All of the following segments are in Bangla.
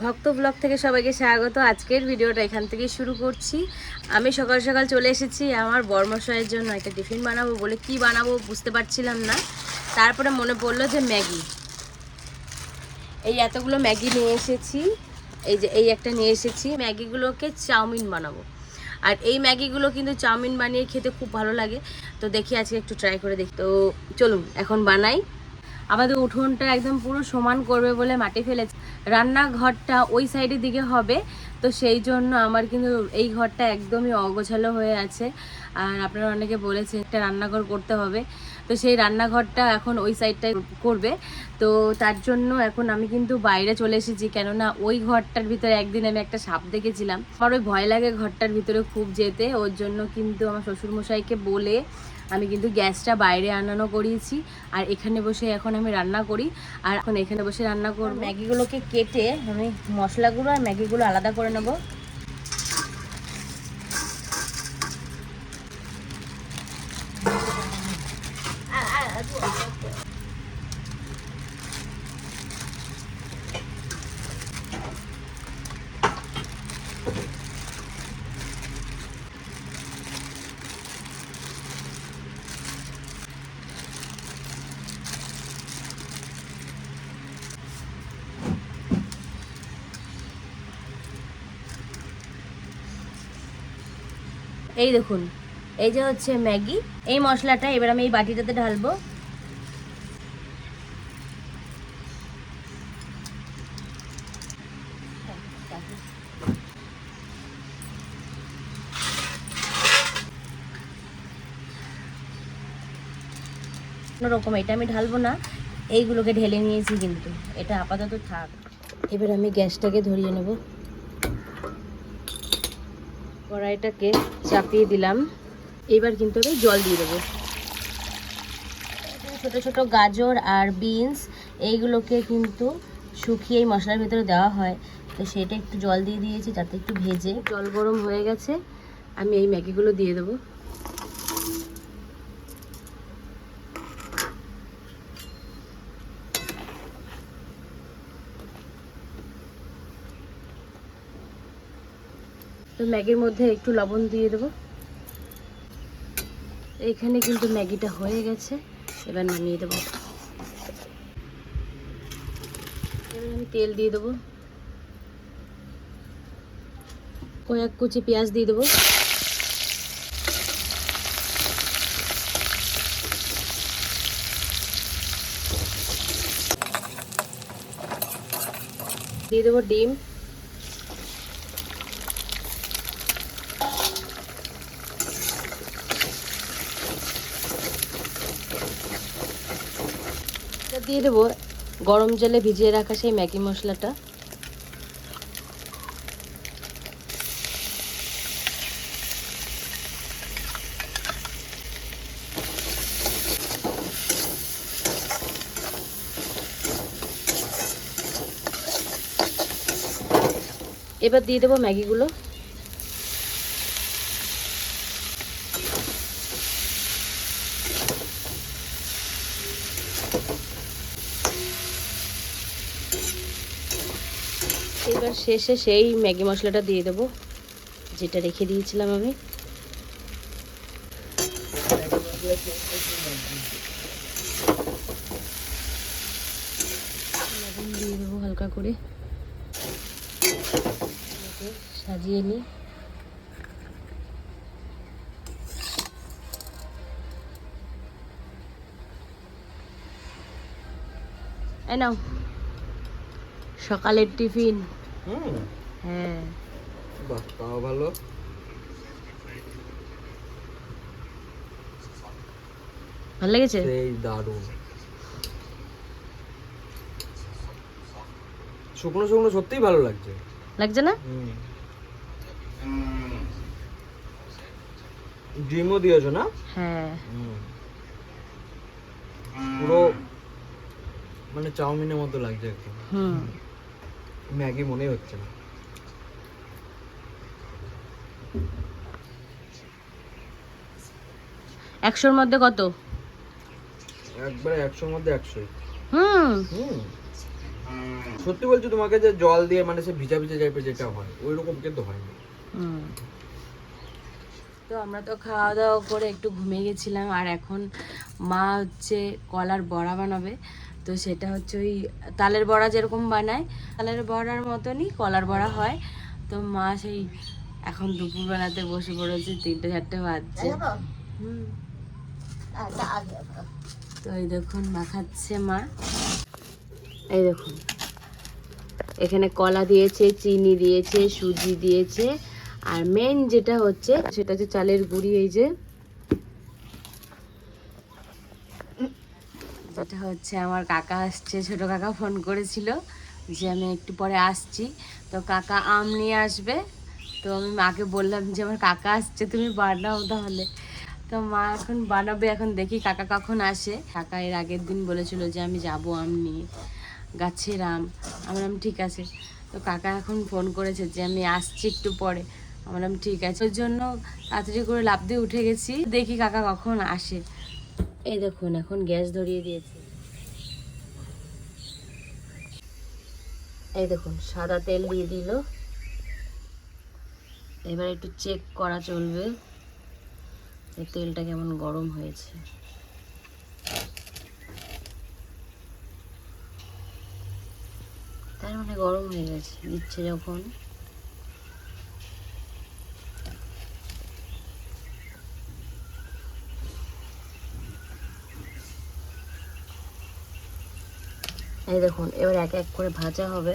ভক্ত ব্লগ থেকে সবাইকে স্বাগত। আজকের ভিডিওটা এখান থেকেই শুরু করছি। আমি সকাল সকাল চলে এসেছি আমার বরমশাইয়ের জন্য একটা টিফিন বানাবো বলে, কি বানাবো বুঝতে পারছিলাম না। তারপরে মনে পড়লো যে ম্যাগি, এই এতগুলো ম্যাগি নিয়ে এসেছি। এই যে এই একটা নিয়ে এসেছি, ম্যাগিগুলোকে চাউমিন বানাবো। আর এই ম্যাগিগুলো কিন্তু চাউমিন বানিয়ে খেতে খুব ভালো লাগে। তো দেখি আজকে একটু ট্রাই করে দেখি। তো চলুন এখন বানাই। আমাদের উঠোনটা একদম পুরো সমান করবে বলে মাটি ফেলেছে। রান্নাঘরটা ওই সাইডের দিকে হবে, তো সেই জন্য আমার কিন্তু এই ঘরটা একদমই অগোছালো হয়ে আছে। আর আপনারা অনেকে বলেছেন একটা রান্নাঘর করতে হবে, তো সেই রান্নাঘরটা এখন ওই সাইডটায় করবে। তো তার জন্য এখন আমি কিন্তু বাইরে চলে এসেছি, কেননা ওই ঘরটার ভিতরে একদিন আমি একটা সাপ দেখেছিলাম। আমার ওই ভয় লাগে ঘরটার ভিতরে খুব যেতে। ওর জন্য কিন্তু আমার শ্বশুরমশাইকে বলে আমি কিন্তু গ্যাসটা বাইরে আনানো করিয়েছি। আর এখানে বসে এখন আমি রান্না করি। আর এখন এখানে বসে রান্না করব। ম্যাগিগুলোকে কেটে আমি মশলাগুলো আর ম্যাগিগুলো আলাদা করে নেব। এই দেখুন, এই যে হচ্ছে ম্যাগি। এই মশলাটা এবার আমি এই বাটিটাতে ঢালবো। রকম এটা আমি ঢালবো না, এইগুলোকে ঢেলে নিয়েছি, কিন্তু এটা আপাতত থাক। এবার আমি গ্যাসটাকে ধরিয়ে নেব। কড়াইটাকে চাপিয়ে দিলাম। এবার কিন্তু আমি জল দিয়ে দেবো। ছোট ছোট গাজর আর বিনস এইগুলোকে কিন্তু শুকিয়ে এই মশলার ভিতরে দেওয়া হয়, তো সেটা একটু জল দিয়ে দিয়েছি যাতে একটু ভেজে। জল গরম হয়ে গেছে, আমি এই ম্যাগিগুলো দিয়ে দেবো। তো ম্যাগির মধ্যে একটু লবণ দিয়ে দেবো। এইখানে কিন্তু ম্যাগিটা হয়ে গেছে, এবার নামিয়ে দেবো। এবার আমি তেল দিয়ে দেবো, কয়েক কুচি পেঁয়াজ দিয়ে দেবো, দিয়ে দেবো ডিম, দিয়ে দেবো গরম জলে ভিজিয়ে রাখা সেই ম্যাগি মশলাটা। এবার দিয়ে দেবো ম্যাগিগুলো। এবার শেষে সেই ম্যাগি মশলাটা দিয়ে দেবো যেটা রেখে দিয়েছিলাম আমি। লবণ দিয়ে দেবো হালকা করে, সাজিয়ে নিই। এই নাও সকালের টিফিন। হ্যাঁ, বাহ, তাও ভালো। ভালো লেগেছে? সেই দারুণ। শুকনো শুকনো সত্যিই ভালো লাগছে। লাগছে না? ডিমও দিয়েছো না? হ্যাঁ, পুরো মানে চাউমিনের মতো লাগছে একদম। ম্যাগি মনেই হচ্ছে না। একশোর মধ্যে কত? একবারে 100-র মধ্যে 100। সত্যি বলছি তোমাকে, যে জল দিয়ে মানে সে ভিজা ভিজা টাইপের যেটা হয় ওই রকম কিন্তু হয় না। তো আমরা তো খাওয়া দাওয়া করে একটু ঘুমিয়ে গেছিলাম, আর এখন মা হচ্ছে কলার বড়া বানাবে। তো সেটা হচ্ছে ওই তালের বড়া যেরকম বানায়, তালের বড়ার মতনই কলার বড়া হয়। তো মা সেই এখন দুপুরবেলাতে বসে পড়েছে, 3টে 4টে বাজছে। তো এই দেখুন মাখাচ্ছে মা, এই দেখুন এখানে কলা দিয়েছে, চিনি দিয়েছে, সুজি দিয়েছে, আর মেন যেটা হচ্ছে সেটা হচ্ছে চালের গুঁড়ি। এই যে যেটা হচ্ছে আমার কাকা আসছে, ছোট কাকা ফোন করেছিল যে আমি একটু পরে আসছি, তো কাকা আম নিয়ে আসবে। তো আমি মাকে বললাম যে আমার কাকা আসছে, তুমি বানাও তাহলে। তো মা এখন বানাবে, এখন দেখি কাকা কখন আসে। কাকা এর আগের দিন বলেছিল যে আমি যাব আম নিয়ে, গাছের আম। আমার আম ঠিক আছে। তো কাকা এখন ফোন করেছে যে আমি আসছি একটু পরে। আমার আম ঠিক আছে, ওই জন্য তাড়াতাড়ি করে লাফ দিয়ে উঠে গেছি, দেখি কাকা কখন আসে। এই দেখুন এখন গ্যাস ধরিয়ে দিয়েছে। এই দেখুন সাদা তেল দিয়ে দিল, এবার একটু চেক করা চলবে এই তেলটা কেমন গরম হয়েছে। তার মানে গরম হয়ে গেছে, দিচ্ছে যখন। এই দেখুন এবার এক এক করে ভাজা হবে।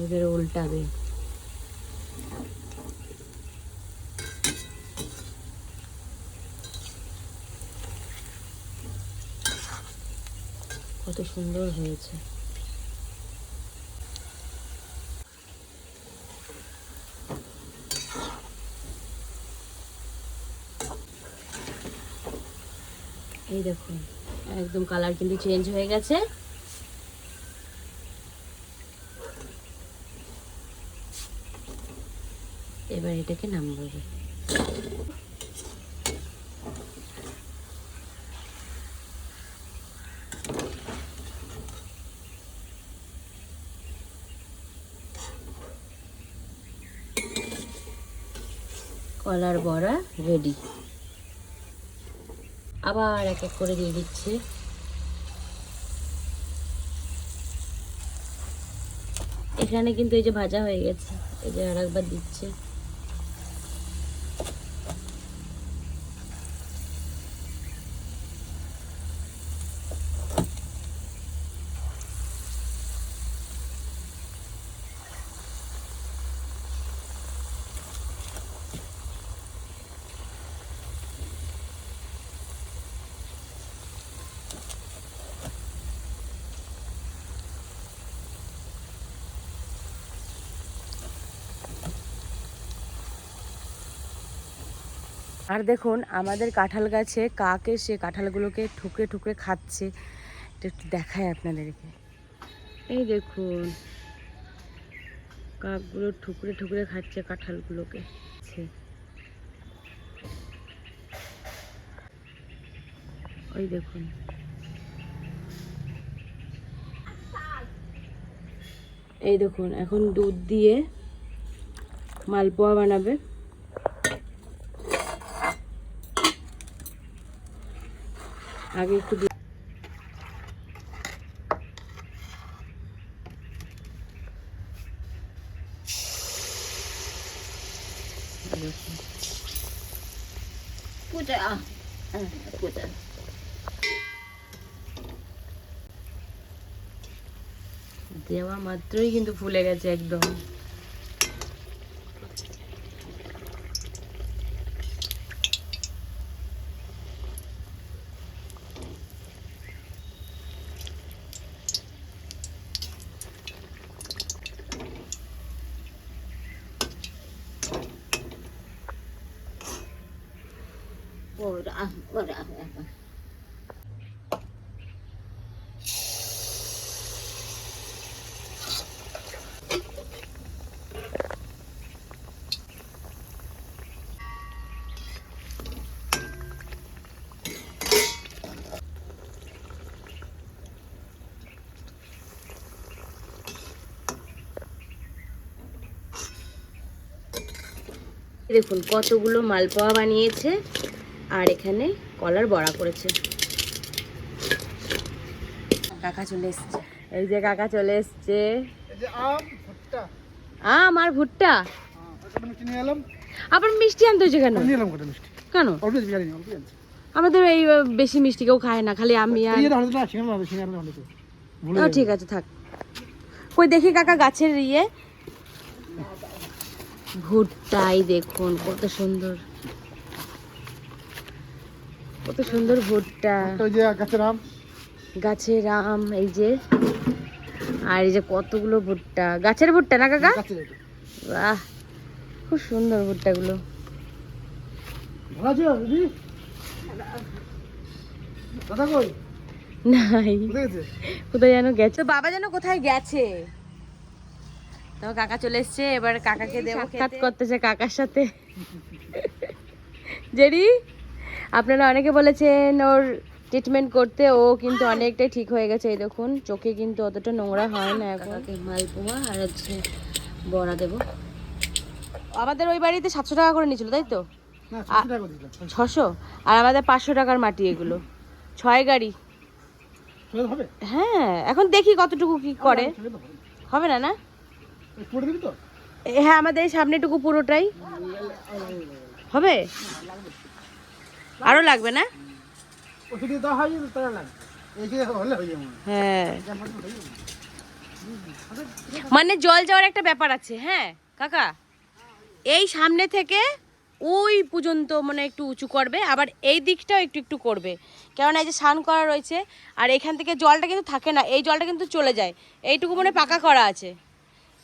এবার উল্টাবে। কত সুন্দর হয়েছে। এই দেখুন একদম কালার কিন্তু চেঞ্জ হয়ে গেছে। এবার এটাকে নামাবো। কলার বড়া রেডি। আবার এক এক করে দিয়ে দিচ্ছে। এখানে কিন্তু এই যে ভাজা হয়ে গেছে, এই যে আর একবার দিচ্ছে। আর দেখুন আমাদের কাঁঠাল গাছে কাক এসে কাঁঠালগুলোকে ঠুকরে ঠুকরে খাচ্ছে। এটা একটু দেখায় আপনাদেরকে। এই দেখুন কাকগুলো ঠুকরে ঠুকরে খাচ্ছে কাঁঠালগুলোকে। ওই দেখুন এই দেখুন এখন দুধ দিয়ে মালপোয়া বানাবে। আগে একটু দেওয়া মাত্রই কিন্তু ফুলে গেছে একদম। দেখুন কতগুলো মালপোয়া বানিয়েছে আর এখানে কলার বড়া করেছে। কাকা চলে এসছে, এই যে কাকা চলে এসছে। আম আর ভুট্টা, আবার মিষ্টি আনতে হয়েছে কেন? কেন আমাদের এই বেশি মিষ্টি কেউ খায় না, খালি আমি আর। ও ঠিক আছে থাক। কই দেখি কাকা গাছের ইয়ে ভুট্টাই দেখুন কত সুন্দর, কত সুন্দর ভুট্টা, গাছের আম এই যে, আর এই যে কতগুলো ভুট্টা, গাছের ভুট্টা না কাকা? বাহ খুব সুন্দর ভুট্টাগুলো। নাই কোথায় যেন গেছে, বাবা যেন কোথায় গেছে। তো কাকা চলে এসছে, এবার কাকাকে দেবো, সাক্ষাৎ করতেছে কাকার সাথে। জেরি আপনারা অনেকে বলেছেন ওর ট্রিটমেন্ট করতে, ও কিন্তু অনেকটাই ঠিক হয়ে গেছে। এই দেখুন চোখে কিন্তু অতটা নোংরা হয় না এখন। মালপোয়া আর হচ্ছে বড়া দেবো। আমাদের ওই বাড়িতে 700 টাকা করে নিয়েছিল তাই তো? 600, আর আমাদের 500 টাকার মাটি এগুলো 6 গাড়ি। হ্যাঁ এখন দেখি কতটুকু কি করে, হবে না না? হ্যাঁ আমাদের এই সামনেটুকু পুরোটাই হবে, আরো লাগবে না? হ্যাঁ মানে জল যাওয়ার একটা ব্যাপার আছে। হ্যাঁ কাকা এই সামনে থেকে ওই পর্যন্ত মানে একটু উঁচু করবে, আবার এই দিকটাও একটু একটু করবে, কেননা এই যে স্নান করা রয়েছে আর এখান থেকে জলটা কিন্তু থাকে না, এই জলটা কিন্তু চলে যায়। এইটুকু মানে পাকা করা আছে,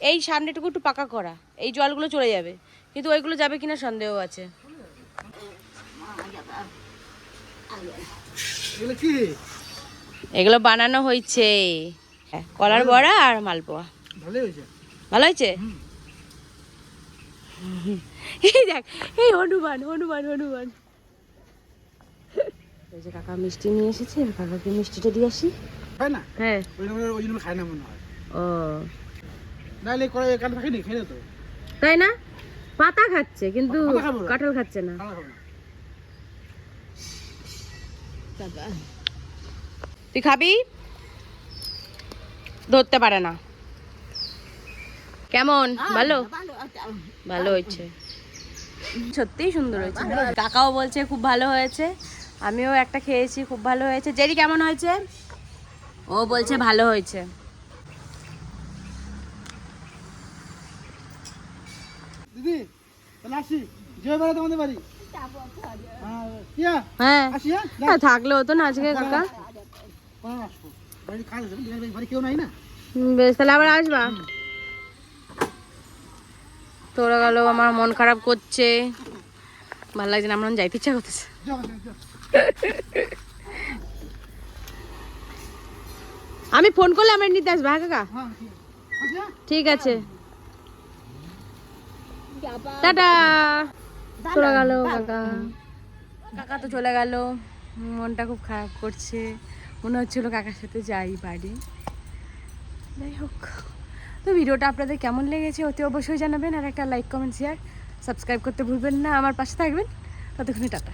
এই সামনেটুকু একটু পাকা করা, এই জলগুলো চলে যাবে, কিন্তু ওইগুলো যাবে কিনা সন্দেহ আছে। এগুলো বানানো হয়েছে কলার বড়া আর মালপোয়া। ভালো হয়েছে? এই দেখ এই হনুমান হনুমান হনুমান। এই যে কাকা মিষ্টি নিয়ে এসেছে, কাকাকে মিষ্টিটা দিয়ে আসি। হ্যাঁ ওই জন্য খায় না মনে হয়। ও তাই না? পাতা খাচ্ছে কিন্তু কাঁঠাল খাচ্ছে না। তুই খাবি? ধরতে পারে না। কেমন? ভালো? ভালো হয়েছে, সত্যিই সুন্দর হয়েছে। কাকাও বলছে খুব ভালো হয়েছে, আমিও একটা খেয়েছি খুব ভালো হয়েছে। জেরি কেমন হয়েছে? ও বলছে ভালো হয়েছে। দিদি তাহলে আসি, জয় বেড়া তোমাদের বাড়ি। হ্যাঁ থাকলে হতো না আজকে কাকা। কেউ নাই না, বেশ তাহলে আবার আসবা। তোরা গেল, আমার মন খারাপ করছে, ভালো লাগছে না, আমার যাইতে ইচ্ছা করতেছে। আমি ফোন করলে আমার নিতে আসবা। হ্যাঁ কাকা ঠিক আছে, টাটা। চলে গেল কাকা, কাকা তো চলে গেল, মনটা খুব খারাপ করছে, মনে হচ্ছিল কাকার সাথে যাই বাড়ি। যাই হোক, তো ভিডিওটা আপনাদের কেমন লেগেছে অতি অবশ্যই জানাবেন, আর একটা লাইক কমেন্ট শেয়ার সাবস্ক্রাইব করতে ভুলবেন না, আমার পাশে থাকবেন। ততক্ষণে টাটা।